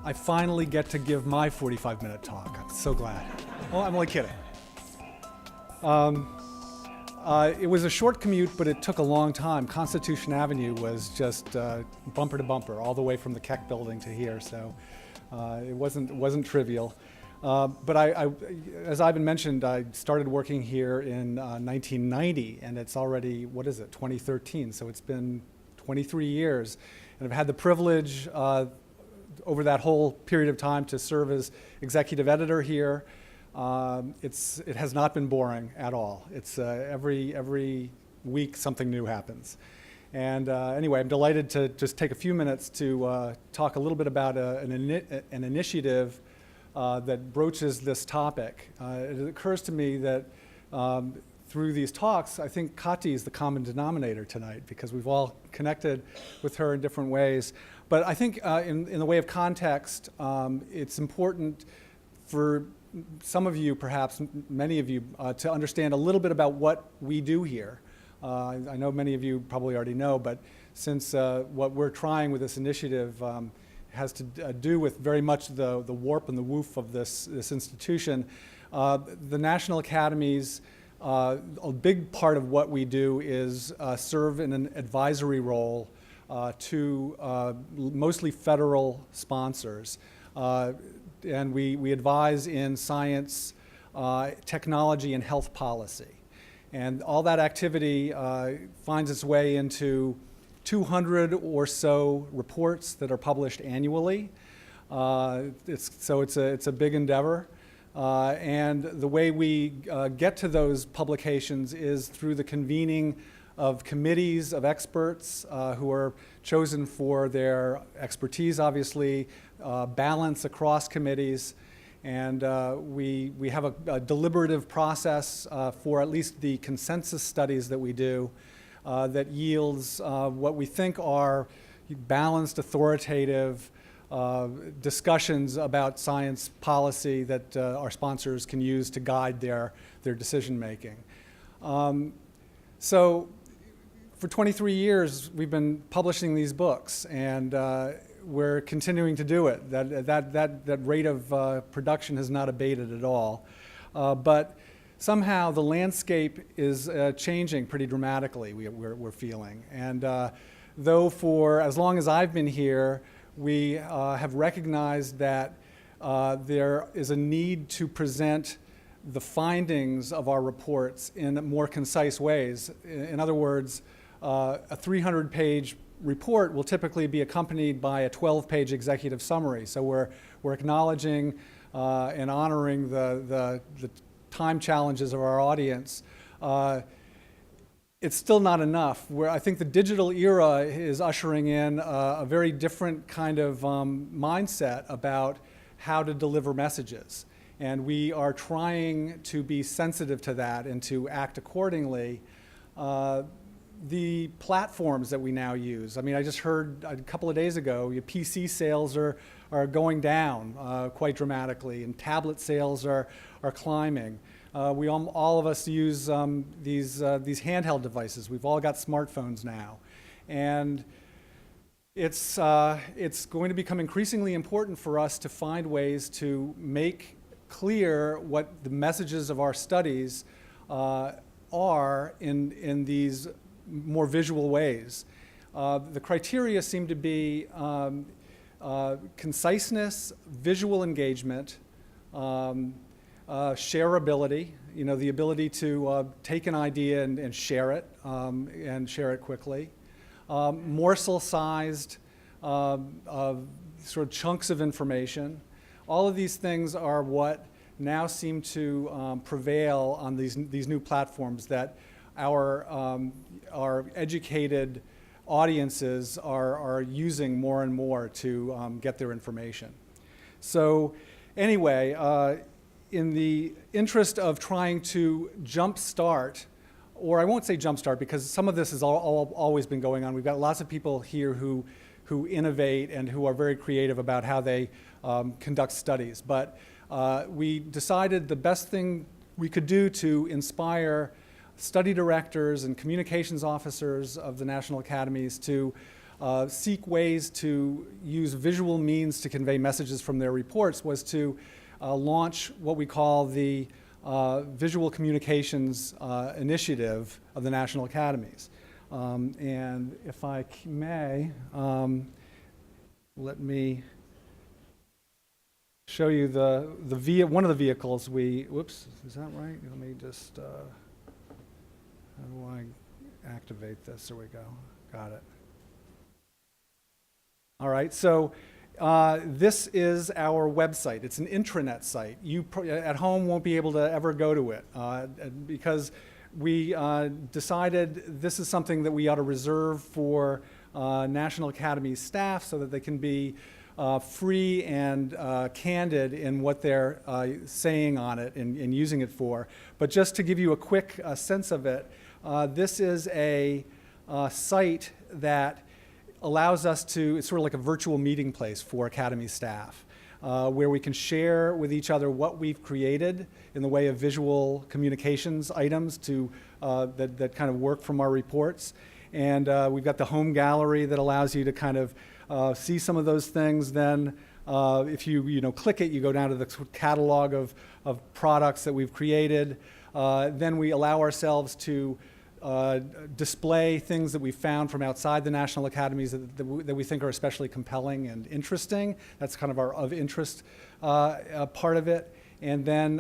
I finally get to give my 45-minute talk. I'm so glad. Well, I'm only kidding. It was a short commute, but it took a long time. Constitution Avenue was just bumper to bumper, all the way from the Keck building to here, so it wasn't trivial. But as Ivan mentioned, I started working here in 1990, and it's already, 2013, so it's been 23 years. And I've had the privilege over that whole period of time to serve as executive editor here. It has not been boring at all. It's every week something new happens. And anyway, I'm delighted to just take a few minutes to talk a little bit about an initiative that broaches this topic. It occurs to me that through these talks, I think Kati is the common denominator tonight because we've all connected with her in different ways. But I think in the way of context, it's important for some of you, perhaps many of you, to understand a little bit about what we do here. I know many of you probably already know, but since what we're trying with this initiative has to do with very much the warp and the woof of this institution, the National Academies, a big part of what we do is serve in an advisory role to mostly federal sponsors. And we advise in science, technology, and health policy. And all that activity finds its way into 200 or so reports that are published annually. It's a big endeavor. And the way we get to those publications is through the convening of committees of experts who are chosen for their expertise, obviously, balance across committees, and we have a deliberative process for at least the consensus studies that we do that yields what we think are balanced, authoritative discussions about science policy that our sponsors can use to guide their decision making. So for 23 years, we've been publishing these books, and we're continuing to do it. That rate of production has not abated at all. But somehow the landscape is changing pretty dramatically, we're feeling. And though for as long as I've been here, we have recognized that there is a need to present the findings of our reports in more concise ways. In other words, a 300-page report will typically be accompanied by a 12-page executive summary. So we're acknowledging and honoring the time challenges of our audience. It's still not enough. I think the digital era is ushering in a very different kind of mindset about how to deliver messages. And we are trying to be sensitive to that and to act accordingly. The platforms that we now use, I mean, I just heard a couple of days ago, PC sales are going down quite dramatically, and tablet sales are climbing. All of us use these handheld devices. We've all got smartphones now. And it's going to become increasingly important for us to find ways to make clear what the messages of our studies are in these more visual ways. The criteria seem to be conciseness, visual engagement, shareability, the ability to take an idea and share it quickly, morsel-sized sort of chunks of information. All of these things are what now seem to prevail on these new platforms that our educated audiences are using more and more to get their information. So anyway, in the interest of trying to jumpstart, or I won't say jumpstart because some of this has always been going on. We've got lots of people here who innovate and who are very creative about how they conduct studies. But we decided the best thing we could do to inspire study directors and communications officers of the National Academies to seek ways to use visual means to convey messages from their reports was to launch what we call the Visual Communications Initiative of the National Academies. And if I may, let me show you one of the vehicles whoops, is that right? Let me just, how do I activate this? There we go, got it. All right, so this is our website. It's an intranet site. You at home won't be able to ever go to it because we decided this is something that we ought to reserve for National Academies staff so that they can be free and candid in what they're saying on it and using it for. But just to give you a quick sense of it, this is a site that allows us to, it's sort of like a virtual meeting place for Academy staff, where we can share with each other what we've created in the way of visual communications items that kind of work from our reports. And we've got the home gallery that allows you to kind of see some of those things. Then if you click it, you go down to the catalog of products that we've created. Then we allow ourselves to display things that we found from outside the National Academies that we think are especially compelling and interesting. That's kind of our of interest part of it. And then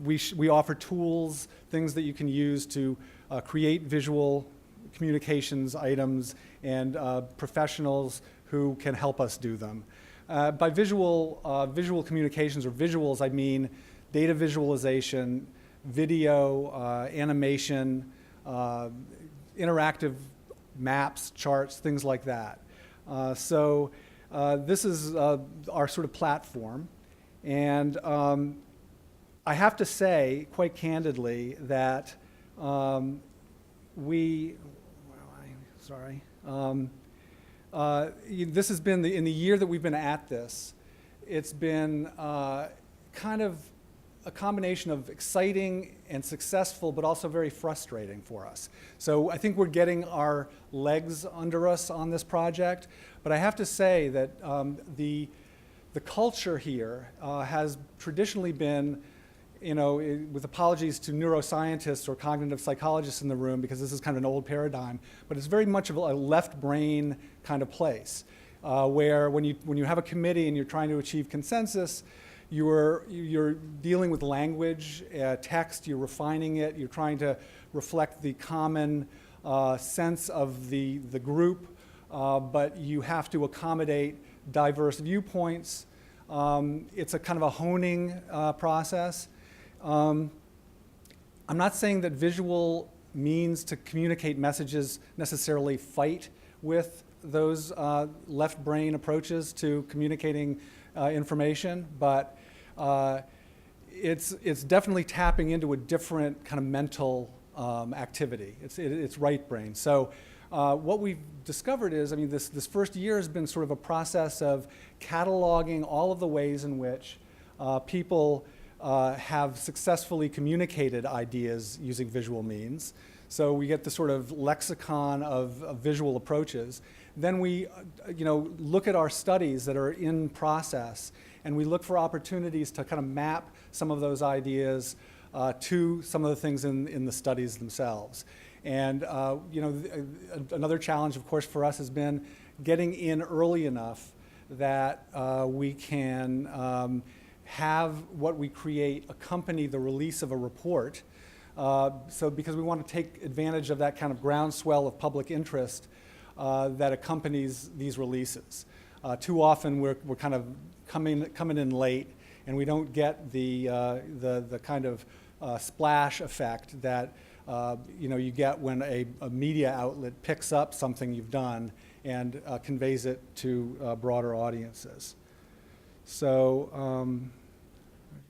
we offer tools, things that you can use to create visual communications items and professionals who can help us do them. By visual communications or visuals, I mean data visualization, video, animation, interactive maps, charts, things like that. So this is our sort of platform. And I have to say, quite candidly, that this has been, in the year that we've been at this, it's been kind of a combination of exciting and successful, but also very frustrating for us. So I think we're getting our legs under us on this project, but I have to say that the culture here has traditionally been, with apologies to neuroscientists or cognitive psychologists in the room, because this is kind of an old paradigm, but it's very much of a left brain kind of place, where when you have a committee and you're trying to achieve consensus, you're dealing with language, text, you're refining it, you're trying to reflect the common sense of the group, but you have to accommodate diverse viewpoints. It's a kind of a honing process. I'm not saying that visual means to communicate messages necessarily fight with those left brain approaches to communicating information, but it's definitely tapping into a different kind of mental activity. It's right brain. So what we've discovered is, this first year has been sort of a process of cataloging all of the ways in which people have successfully communicated ideas using visual means. So we get the sort of lexicon of visual approaches. Then we look at our studies that are in process, and we look for opportunities to kind of map some of those ideas to some of the things in the studies themselves. And another challenge, of course, for us has been getting in early enough that we can have what we create accompany the release of a report. Because we want to take advantage of that kind of groundswell of public interest that accompanies these releases. Too often we're kind of coming in late, and we don't get the kind of splash effect that you get when a media outlet picks up something you've done and conveys it to broader audiences. So I'm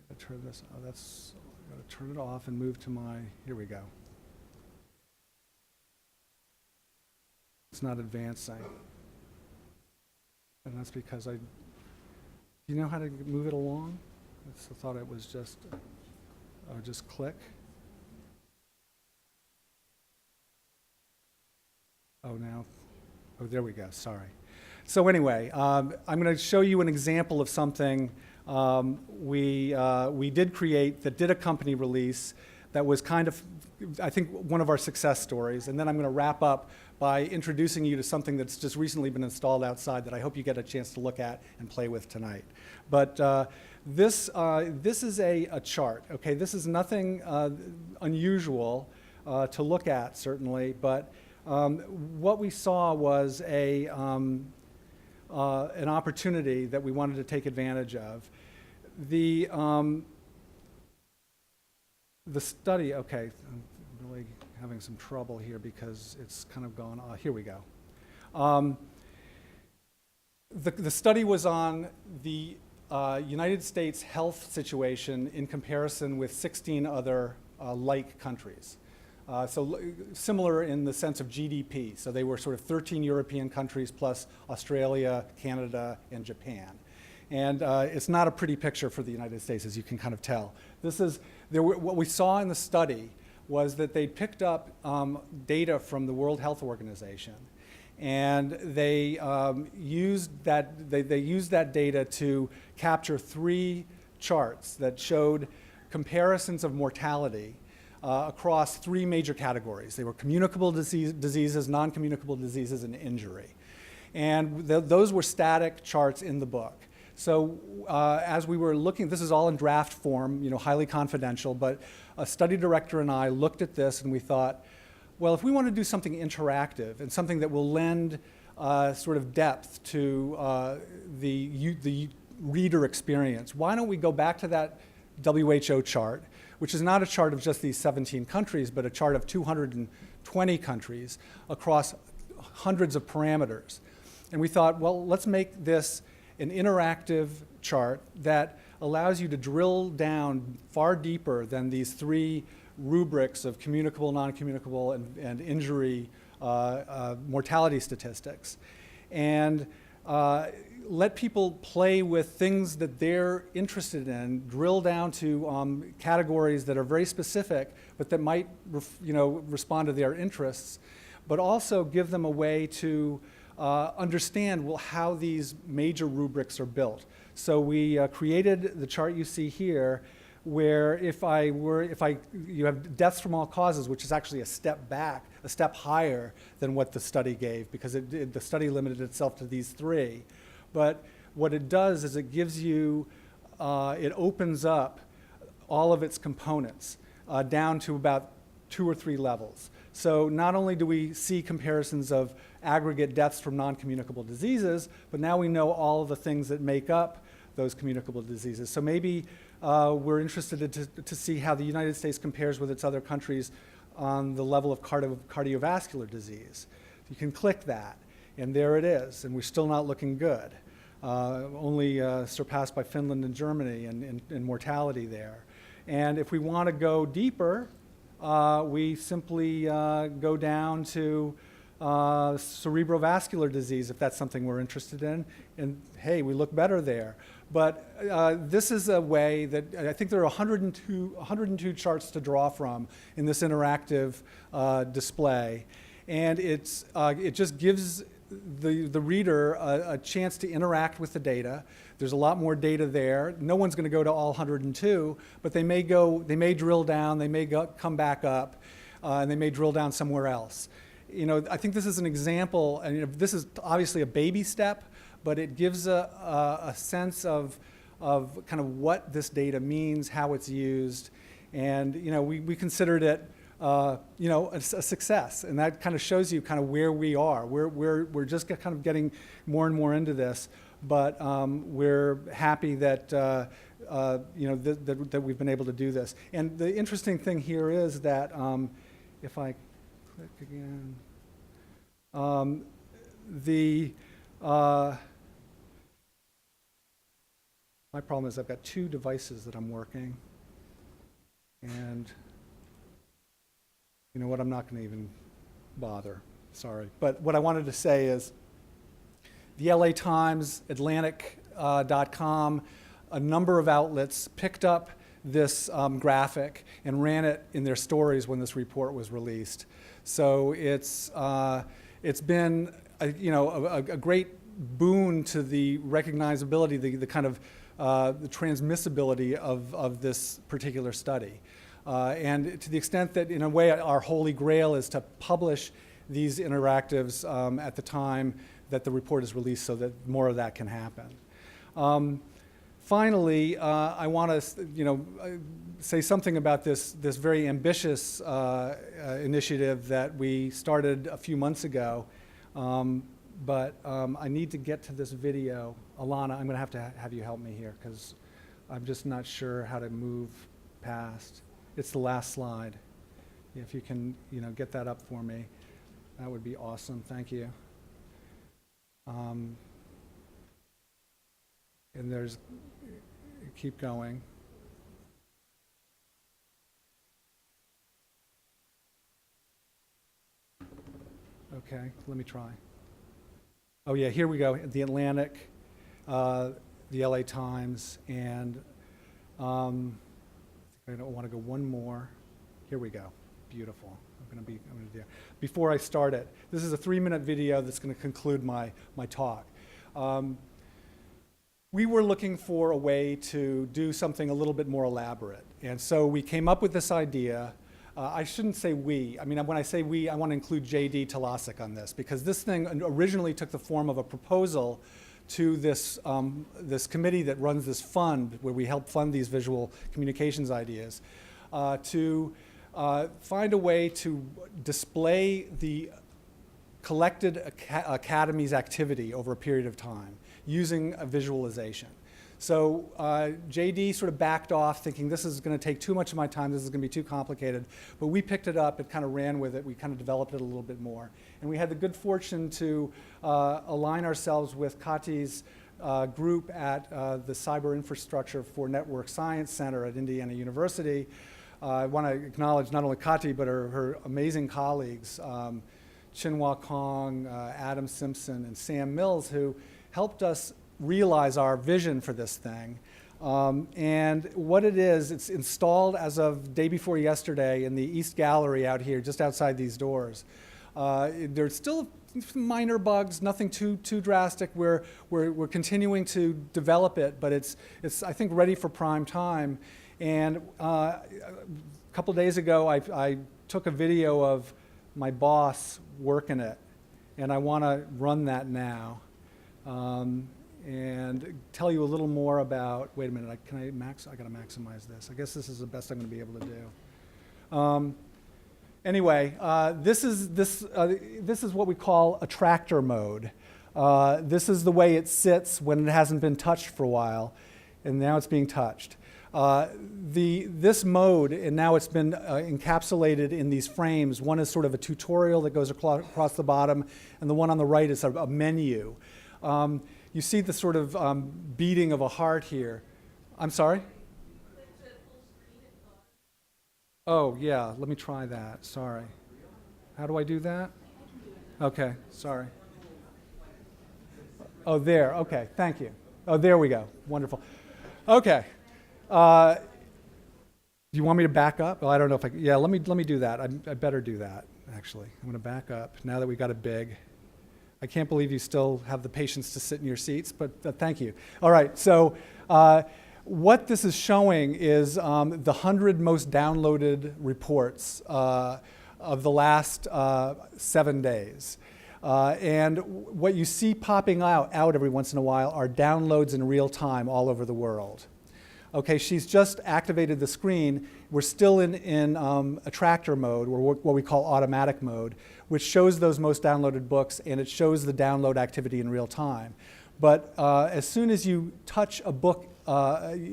going to turn this. I'm going to turn it off and move to my. Here we go. It's not advancing, and that's because do you know how to move it along? I thought it was just click. Oh, now Oh, there we go, sorry. So anyway, I'm going to show you an example of something we did create that did a company release that was kind of, I think, one of our success stories. And then I'm going to wrap up by introducing you to something that's just recently been installed outside that I hope you get a chance to look at and play with tonight. But this is a chart, okay? This is nothing unusual to look at, certainly, but what we saw was an opportunity that we wanted to take advantage of. The study, okay, I'm really having some trouble here because it's kind of gone, here we go. The study was on the United States health situation in comparison with 16 other like countries. So similar in the sense of GDP. So they were sort of 13 European countries plus Australia, Canada, and Japan. And it's not a pretty picture for the United States, as you can kind of tell. What we saw in the study was that they picked up data from the World Health Organization, and they used that data to capture 3 charts that showed comparisons of mortality across 3 major categories. They were communicable diseases, non-communicable diseases, and injury. And those were static charts in the book. So as we were looking, this is all in draft form, highly confidential, but a study director and I looked at this and we thought, well, if we want to do something interactive and something that will lend sort of depth to the reader experience, why don't we go back to that WHO chart, which is not a chart of just these 17 countries, but a chart of 220 countries across hundreds of parameters. And we thought, well, let's make this an interactive chart that allows you to drill down far deeper than these 3 rubrics of communicable, non-communicable, and injury mortality statistics. And let people play with things that they're interested in, drill down to categories that are very specific, but that might respond to their interests, but also give them a way to understand how these major rubrics are built. So we created the chart you see here, where you have deaths from all causes, which is actually a step back, a step higher than what the study gave, because the study limited itself to these 3. But what it does is it gives you, it opens up all of its components down to about 2 or 3 levels. So not only do we see comparisons of aggregate deaths from non-communicable diseases, but now we know all of the things that make up those communicable diseases. So maybe we're interested to see how the United States compares with its other countries on the level of cardiovascular disease. You can click that, and there it is, and we're still not looking good. Only surpassed by Finland and Germany in mortality there. And if we want to go deeper, we simply go down to cerebrovascular disease, if that's something we're interested in, and hey, we look better there. But this is a way that I think there are 102 charts to draw from in this interactive display, and it just gives the reader a chance to interact with the data. There's a lot more data there. No one's going to go to all 102, but they may drill down, they may come back up, and they may drill down somewhere else. I think this is an example, and this is obviously a baby step, but it gives a sense of kind of what this data means, how it's used, and we considered it a success, and that kind of shows you kind of where we are. We're just kind of getting more and more into this, but we're happy that that we've been able to do this. And the interesting thing here is that if I click again, my problem is I've got 2 devices that I'm working, and you know what, I'm not going to even bother, sorry. But what I wanted to say is the LA Times, Atlantic.com, a number of outlets picked up this graphic and ran it in their stories when this report was released. So it's been a great boon to the recognizability, the kind of the transmissibility of this particular study. And to the extent that, in a way, our holy grail is to publish these interactives at the time that the report is released so that more of that can happen. Finally, I want to say something about this very ambitious initiative that we started a few months ago. But I need to get to this video. Alana, I'm going to have you help me here because I'm just not sure how to move past. It's the last slide. If you can, get that up for me, that would be awesome. Thank you. And keep going. Okay, let me try. Oh yeah, here we go. The Atlantic, the LA Times, and I don't want to go one more. Here we go. Beautiful. I'm going to do. Before I start it, this is a 3-minute video that's going to conclude my talk. We were looking for a way to do something a little bit more elaborate, and so we came up with this idea. I shouldn't say we. I mean, when I say we, I want to include J.D. Talasek on this, because this thing originally took the form of a proposal to this committee that runs this fund, where we help fund these visual communications ideas, to find a way to display the collected Academies activity over a period of time using a visualization. So JD sort of backed off, thinking this is going to take too much of my time, this is going to be too complicated. But we picked it up and kind of ran with it. We kind of developed it a little bit more. And we had the good fortune to align ourselves with Kati's group at the Cyber Infrastructure for Network Science Center at Indiana University. I want to acknowledge not only Kati, but her amazing colleagues, Chinhua Kong, Adam Simpson, and Sam Mills, who helped us realize our vision for this thing. And what it is, it's installed as of day before yesterday in the East Gallery out here, just outside these doors. There's still minor bugs, nothing too drastic. We're continuing to develop it, but it's I think ready for prime time. And a couple days ago, I took a video of my boss working it, and I want to run that now. And tell you a little more about, wait a minute, I got to maximize this. I guess this is the best I'm going to be able to do. Anyway, this is what we call attractor mode. This is the way it sits when it hasn't been touched for a while, and now it's being touched. This mode, and now it's been encapsulated in these frames. One is sort of a tutorial that goes across the bottom, and the one on the right is a menu. You see the sort of beating of a heart here. I'm sorry? Oh, yeah, let me try that. Sorry. How do I do that? Okay, sorry. Oh, there. Okay, thank you. Oh, there we go. Wonderful. Okay. Do you want me to back up? Well, I don't know if I can. Yeah, let me do that. I better do that, actually. I'm going to back up now that we got it big. I can't believe you still have the patience to sit in your seats, but thank you. All right, so what this is showing is the 100 most downloaded reports of the last 7 days. And what you see popping out every once in a while are downloads in real time all over the world. Okay, she's just activated the screen. We're still in attractor mode, or what we call automatic mode, which shows those most downloaded books, and it shows the download activity in real time. But as soon as you touch a book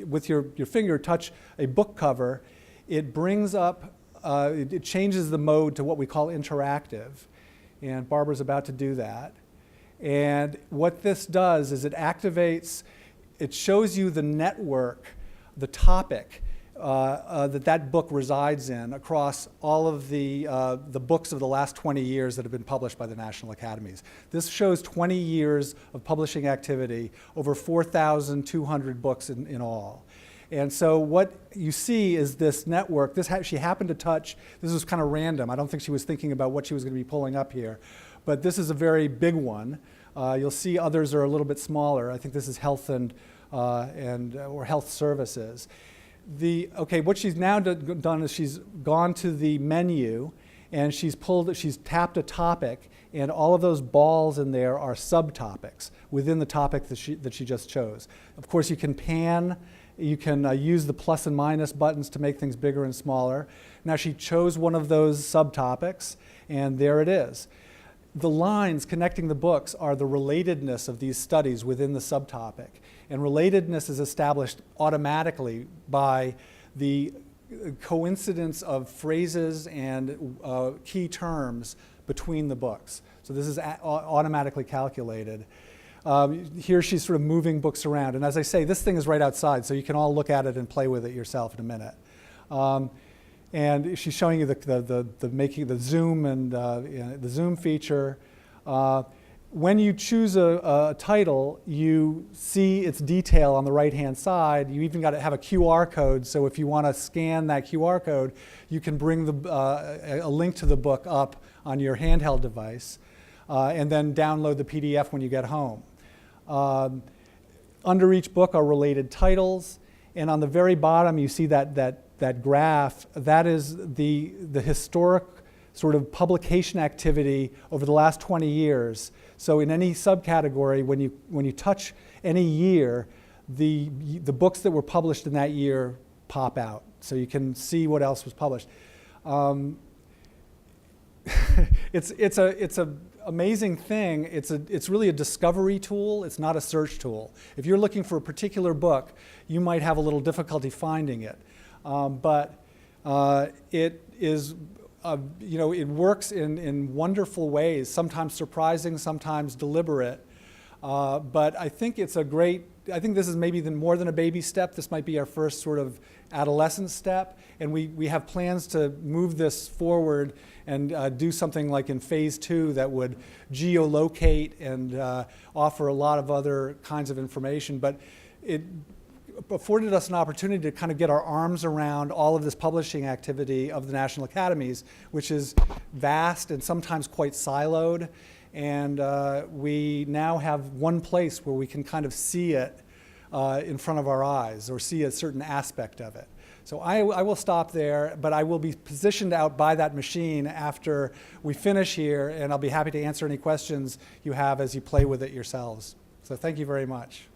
with your finger, touch a book cover, it brings up, it changes the mode to what we call interactive. And Barbara's about to do that. And what this does is it activates, it shows you the network, the topic that book resides in across all of the books of the last 20 years that have been published by the National Academies. This shows 20 years of publishing activity, over 4,200 books in all. And so what you see is this network. She happened to touch, this was kind of random. I don't think she was thinking about what she was going to be pulling up here. but this is a very big one. You'll see others are a little bit smaller. I think this is health or health services. What she's now done is she's gone to the menu and she's tapped a topic, and all of those balls in there are subtopics within the topic that she just chose. Of course, you can pan, you can use the plus and minus buttons to make things bigger and smaller. Now she chose one of those subtopics, and there it is. The lines connecting the books are the relatedness of these studies within the subtopic. And relatedness is established automatically by the coincidence of phrases and key terms between the books. So this is automatically calculated. Here she's sort of moving books around. And as I say, this thing is right outside, so you can all look at it and play with it yourself in a minute. And she's showing you the zoom and the zoom feature. When you choose a title, you see its detail on the right-hand side. You even got to have a QR code, so if you want to scan that QR code, you can bring a link to the book up on your handheld device, and then download the PDF when you get home. Under each book are related titles, and on the very bottom you see that graph. That is the historic sort of publication activity over the last 20 years. So in any subcategory, when you touch any year, the books that were published in that year pop out, so you can see what else was published. It's a amazing thing. It's really a discovery tool. It's not a search tool. If you're looking for a particular book, you might have a little difficulty finding it. But it is, it works in wonderful ways, sometimes surprising, sometimes deliberate. But I think it's I think this is maybe more than a baby step. This might be our first sort of adolescent step. And we have plans to move this forward and do something like in phase 2 that would geolocate and offer a lot of other kinds of information. But it afforded us an opportunity to kind of get our arms around all of this publishing activity of the National Academies, which is vast and sometimes quite siloed. And we now have one place where we can kind of see it in front of our eyes, or see a certain aspect of it. So I will stop there, but I will be positioned out by that machine after we finish here, and I'll be happy to answer any questions you have as you play with it yourselves. So thank you very much.